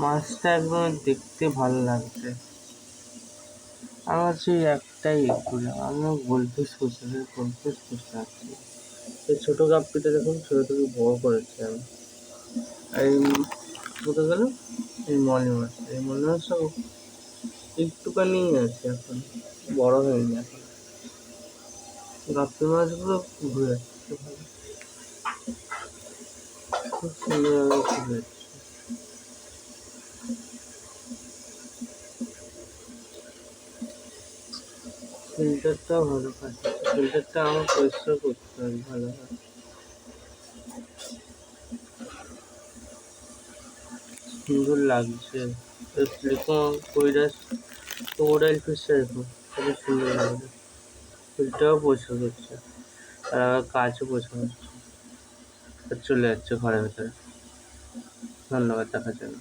মাছটা একদম দেখতে ভালো লাগছে। আমার সেই একটাই ঘুরে আমি গোলফিশ করতে পারছি। এই ছোটো গাপ্পিটা দেখুন ছোটো থেকে বড় করেছি আমি। আর এই কোথায় গেল এই মলি মাছটা একটুখানি আছে এখন, বড় হয়নি এখন। গাপ্পি মাছগুলো ঘুরে যাচ্ছে ভালো, খুব সুন্দরভাবে ঘুরে যাচ্ছে। ফিল্টারটাও ভালো কাজ করছে, ফিল্টারটা আমার পরিষ্কার করতে হবে ভালোভাবে। সুন্দর লাগছে এরকম কৈরাস ক্রোকোডাইল ফিশটা দেখুন কত সুন্দর লাগছে। ফিল্টারও পরিষ্কার করছে আর আবার কাচও পরিষ্কার করছে আর চলে যাচ্ছে ঘরের ভেতরে। ধন্যবাদ দেখার জন্য।